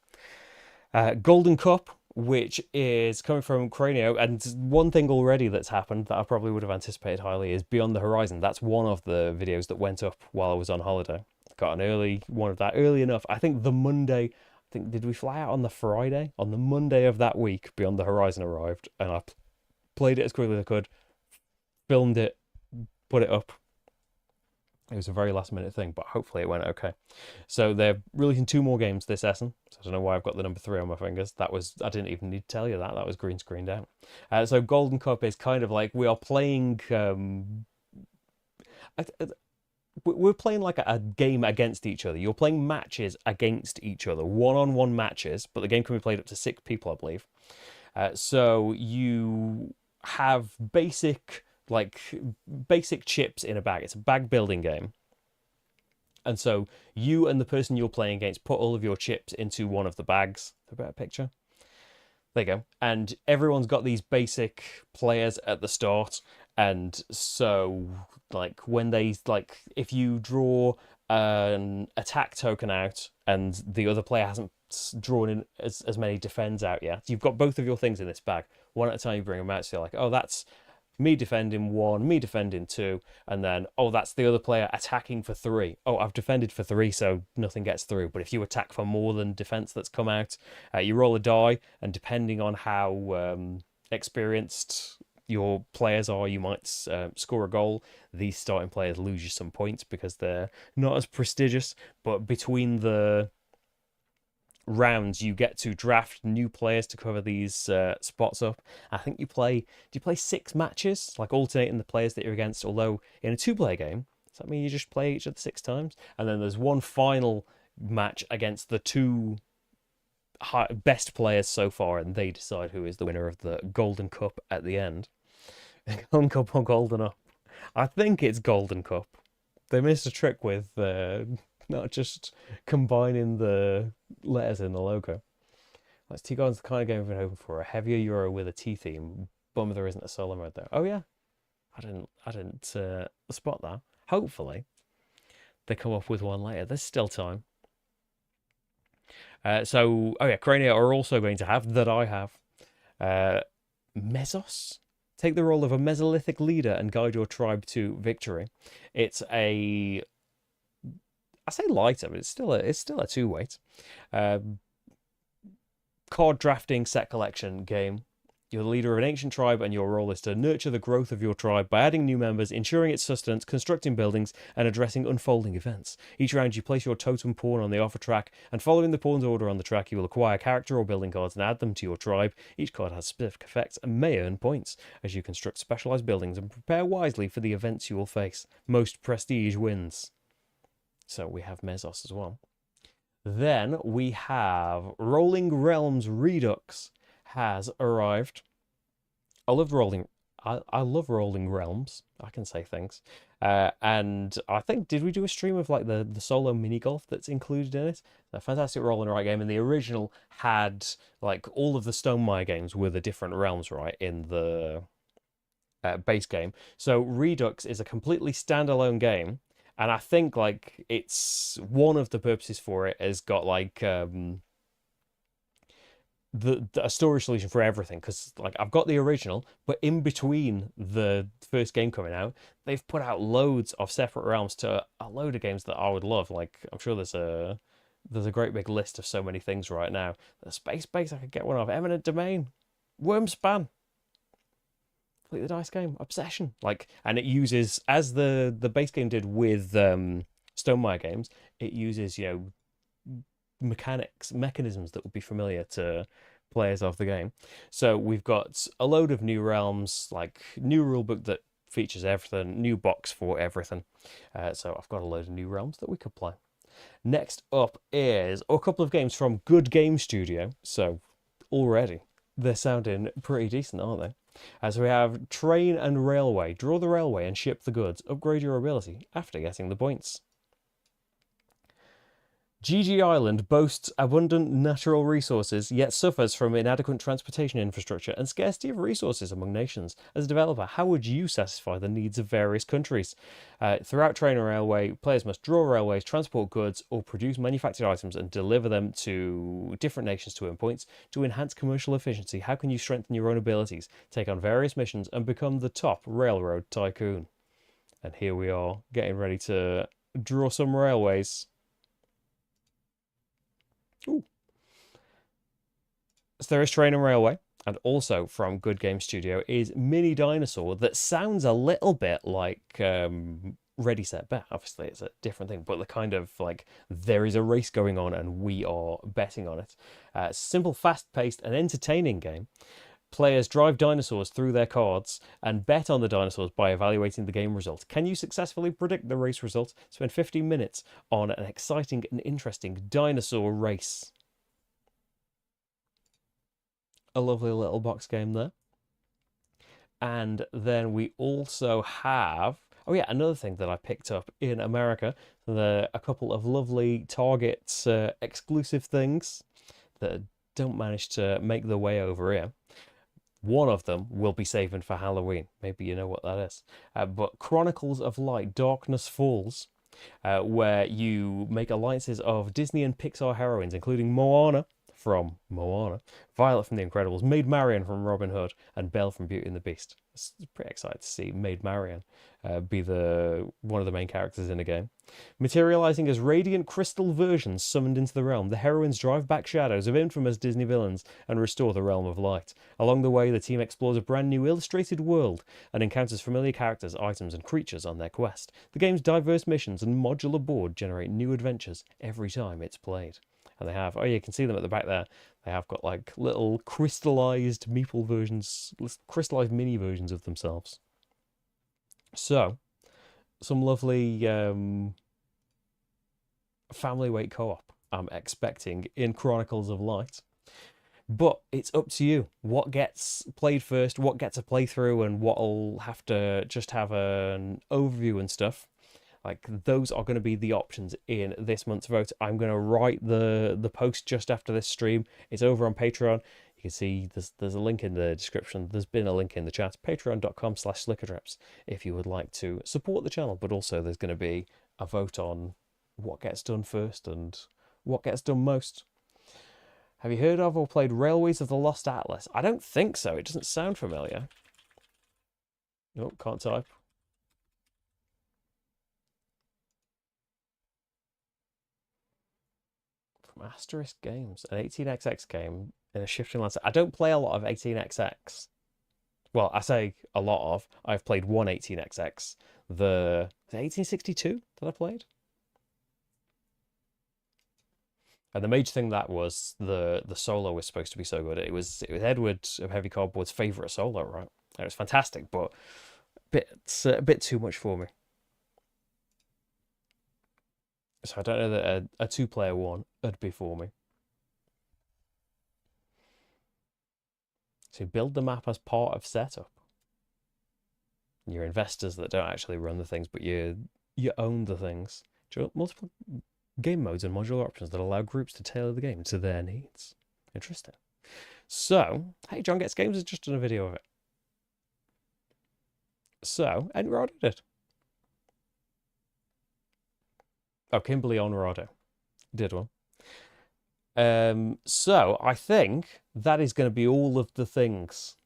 Golden Cup, which is coming from Cranio, and one thing already that's happened that I probably would have anticipated highly is Beyond the Horizon. That's one of the videos that went up while I was on holiday. Got an early one of that, early enough. I think the Monday, did we fly out on the Friday? On the Monday of that week, Beyond the Horizon arrived, and I played it as quickly as I could, filmed it, put it up. It was a very last minute thing, but hopefully it went okay. So they're releasing 2 more games this Essen. So I don't know why I've got the number 3 on my fingers. I didn't even need to tell you that. That was green screened out. So Golden Cup is kind of like we are playing... we're playing like a game against each other. You're playing matches against each other. One-on-one matches, but the game can be played up to 6 people, I believe. So you have basic chips in a bag. It's a bag building game. And so you and the person you're playing against put all of your chips into one of the bags. A better picture. There you go. And everyone's got these basic players at the start. And so when if you draw an attack token out and the other player hasn't drawn in as many defends out yet, you've got both of your things in this bag. One at a time you bring them out. So you're like, oh, that's me defending 1, me defending 2, and then, oh, that's the other player attacking for 3. Oh, I've defended for 3, so nothing gets through. But if you attack for more than defense that's come out, you roll a die, and depending on how experienced your players are, you might score a goal. These starting players lose you some points because they're not as prestigious, but between the rounds you get to draft new players to cover these spots up. I think you play 6 matches, like alternating the players that you're against, although in a 2-player game, does that mean you just play each other 6 times? And then there's one final match against the two best players so far, and they decide who is the winner of the Golden Cup at the end. Golden Cup or Golden Up? I think it's Golden Cup. They missed a trick with not just combining the letters in the logo. Let's T Garden's the kind of game we've been hoping for. A heavier Euro with a T theme. Bummer there isn't a solo mode though. Oh yeah, I didn't spot that. Hopefully, they come up with one later. There's still time. Oh yeah, Crania are also going to have, that I have, Mesos. Take the role of a Mesolithic leader and guide your tribe to victory. It's I say lighter, but it's still a 2-weight. Card drafting set collection game. You're the leader of an ancient tribe, and your role is to nurture the growth of your tribe by adding new members, ensuring its sustenance, constructing buildings, and addressing unfolding events. Each round, you place your totem pawn on the offer track, and following the pawn's order on the track, you will acquire character or building cards and add them to your tribe. Each card has specific effects and may earn points as you construct specialized buildings and prepare wisely for the events you will face. Most prestige wins. So we have Mesos as well. Then we have Rolling Realms Redux has arrived. I love Rolling Realms. I can say things. And I think, did we do a stream of like the solo mini golf that's included in it? A fantastic roll and write game, and the original had like all of the Stonemaier games with the different realms, right, in the base game. So Redux is a completely standalone game. And I think like it's one of the purposes for it has got like a storage solution for everything, because like I've got the original, but in between the first game coming out, they've put out loads of separate realms to a load of games that I would love. Like I'm sure there's a great big list of so many things right now. The space base I could get one of. Eminent Domain, Wormspan. Like the dice game Obsession, like, and it uses, as the base game did with Stonemaier games, it uses mechanisms that would be familiar to players of the game. So we've got a load of new realms, like new rulebook that features everything, new box for everything. So I've got a load of new realms that we could play. Next up is a couple of games from Good Game Studio. So already they're sounding pretty decent, aren't they? So we have Train and Railway. Draw the railway and ship the goods. Upgrade your ability after getting the points. GG Island boasts abundant natural resources, yet suffers from inadequate transportation infrastructure and scarcity of resources among nations. As a developer, how would you satisfy the needs of various countries? Throughout Train and Railway, players must draw railways, transport goods, or produce manufactured items and deliver them to different nations to earn points. To enhance commercial efficiency, how can you strengthen your own abilities, take on various missions, and become the top railroad tycoon? And here we are, getting ready to draw some railways. Ooh. So there is Train and Railway, and also from Good Game Studio is Mini Dinosaur that sounds a little bit like Ready Set Bet. Obviously it's a different thing, but the kind of like there is a race going on and we are betting on it. Simple, fast-paced and entertaining game. Players drive dinosaurs through their cards and bet on the dinosaurs by evaluating the game results. Can you successfully predict the race results? Spend 15 minutes on an exciting and interesting dinosaur race. A lovely little box game there. And then we also have, oh yeah, another thing that I picked up in America. A couple of lovely Target exclusive things that don't manage to make their way over here. One of them will be saving for Halloween. Maybe you know what that is. But Chronicles of Light, Darkness Falls, where you make alliances of Disney and Pixar heroines, including Moana from Moana, Violet from The Incredibles, Maid Marian from Robin Hood, and Belle from Beauty and the Beast. It's pretty excited to see Maid Marian be one of the main characters in a game. Materializing as radiant crystal versions summoned into the realm, the heroines drive back shadows of infamous Disney villains and restore the realm of light. Along the way, the team explores a brand new illustrated world and encounters familiar characters, items, and creatures on their quest. The game's diverse missions and modular board generate new adventures every time it's played. And they have, oh yeah, you can see them at the back there. They have got like little crystallized meeple versions, crystallized mini versions of themselves. So, some lovely family weight co-op I'm expecting in Chronicles of Light. But it's up to you what gets played first, what gets a playthrough, and what'll have to just have an overview and stuff. Like, those are going to be the options in this month's vote. I'm going to write the post just after this stream. It's over on Patreon. You can see there's a link in the description. There's been a link in the chat. Patreon.com/slickerdrips if you would like to support the channel. But also there's going to be a vote on what gets done first and what gets done most. Have you heard of or played Railways of the Lost Atlas? I don't think so. It doesn't sound familiar. Oh, can't type. From Asterisk Games, an 18xx game in a shifting landscape. I don't play a lot of 18xx. Well, I say a lot of. I've played one 18xx. The 1862 that I played. And the major thing that was the solo was supposed to be so good. It was Edward of Heavy Cardboard's favourite solo, right? It was fantastic, but a bit too much for me. So I don't know that a two-player one would be for me. So build the map as part of setup. You're investors that don't actually run the things, but you own the things. Multiple game modes and modular options that allow groups to tailor the game to their needs. Interesting. So, hey, John Gets Games has just done a video of it. So, Enrado did it. Oh, Kimberly Honorado did one. So, I think that is going to be all of the things.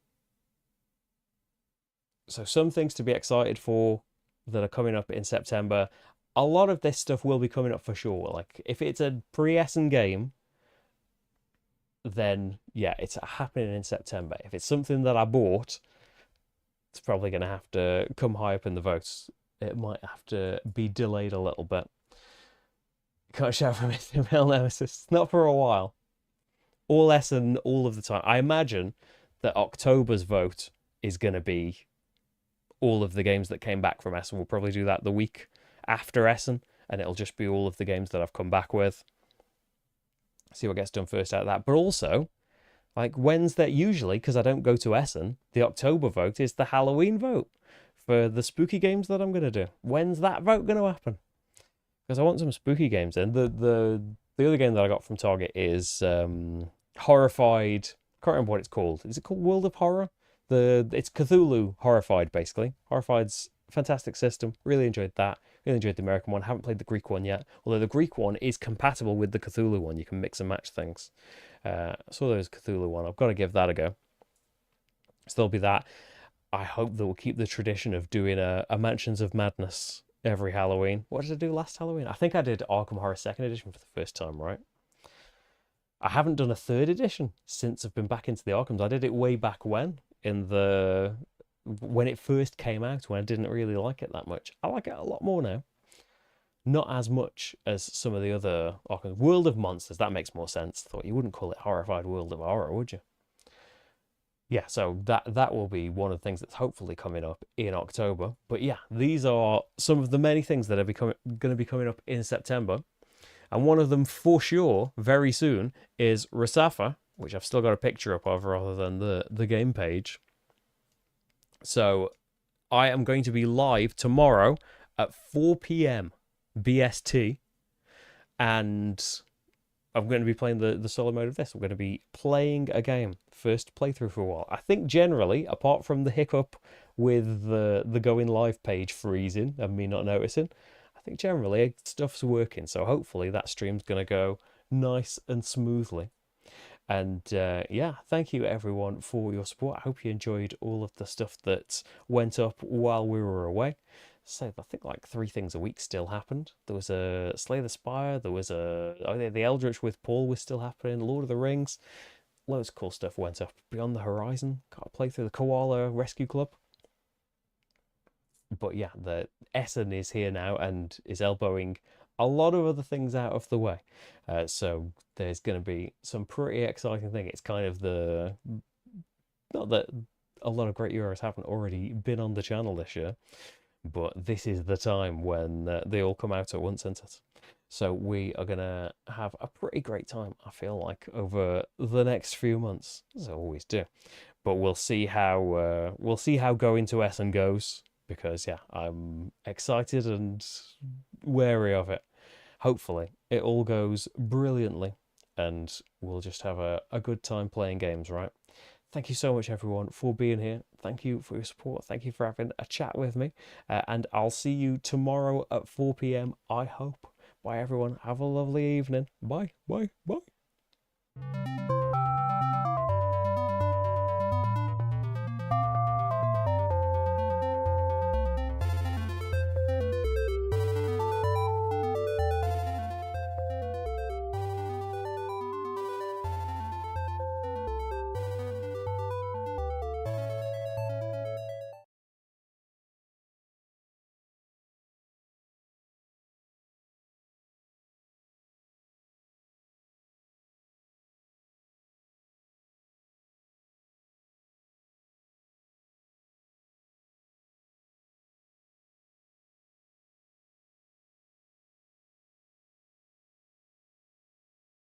So, some things to be excited for that are coming up in September. A lot of this stuff will be coming up for sure. Like, if it's a pre-Essen game, then yeah, it's happening in September. If it's something that I bought, it's probably going to have to come high up in the votes. It might have to be delayed a little bit. Can't shout for Mr. Male Nemesis. Not for a while. All Essen, all of the time. I imagine that October's vote is going to be all of the games that came back from Essen. We'll probably do that the week after Essen, and it'll just be all of the games that I've come back with. See what gets done first out of that. But also, like, when's that usually, because I don't go to Essen, the October vote is the Halloween vote for the spooky games that I'm going to do. When's that vote going to happen? Because I want some spooky games in. The other game that I got from Target is Horrified. I can't remember what it's called. Is it called World of Horror? It's Cthulhu Horrified, basically. Horrified's a fantastic system. Really enjoyed that. Really enjoyed the American one. Haven't played the Greek one yet. Although the Greek one is compatible with the Cthulhu one. You can mix and match things. So there's Cthulhu one. I've got to give that a go. So there'll be that. I hope that we'll keep the tradition of doing a Mansions of Madness every Halloween. What did I do last Halloween? I think I did Arkham Horror 2nd Edition for the first time, right? I haven't done a 3rd edition since I've been back into the Arkhams. I did it way back when it first came out, when I didn't really like it that much. I like it a lot more now. Not as much as some of the other Arkham. World of Monsters, that makes more sense. Thought you wouldn't call it Horrified World of Horror, would you? Yeah, so that will be one of the things that's hopefully coming up in October. But yeah, these are some of the many things that are going to be coming up in September. And one of them for sure, very soon, is Resafa, which I've still got a picture up of rather than the game page. So I am going to be live tomorrow at 4 p.m. BST. And I'm going to be playing the solo mode of this. I'm going to be playing a game. First playthrough for a while. I think generally, apart from the hiccup with the going live page freezing and me not noticing, I think generally stuff's working. So hopefully that stream's going to go nice and smoothly. And yeah, thank you everyone for your support. I hope you enjoyed all of the stuff that went up while we were away. So I think like 3 things a week still happened. There was a Slay the Spire. There was the Eldritch with Paul was still happening. Lord of the Rings. Loads of cool stuff went up. Beyond the Horizon. Got to play through the Koala Rescue Club. But yeah, the Essen is here now and is elbowing a lot of other things out of the way. So there's going to be some pretty exciting thing. It's kind of not that a lot of great Euros haven't already been on the channel this year, but this is the time when they all come out at once, isn't it? So we are gonna have a pretty great time, I feel like, over the next few months, as I always do. But we'll see how going to Essen goes, because yeah, I'm excited and wary of it. Hopefully, it all goes brilliantly, and we'll just have a good time playing games, right? Thank you so much, everyone, for being here. Thank you for your support. Thank you for having a chat with me. And I'll see you tomorrow at 4 p.m., I hope. Bye, everyone. Have a lovely evening. Bye, bye, bye.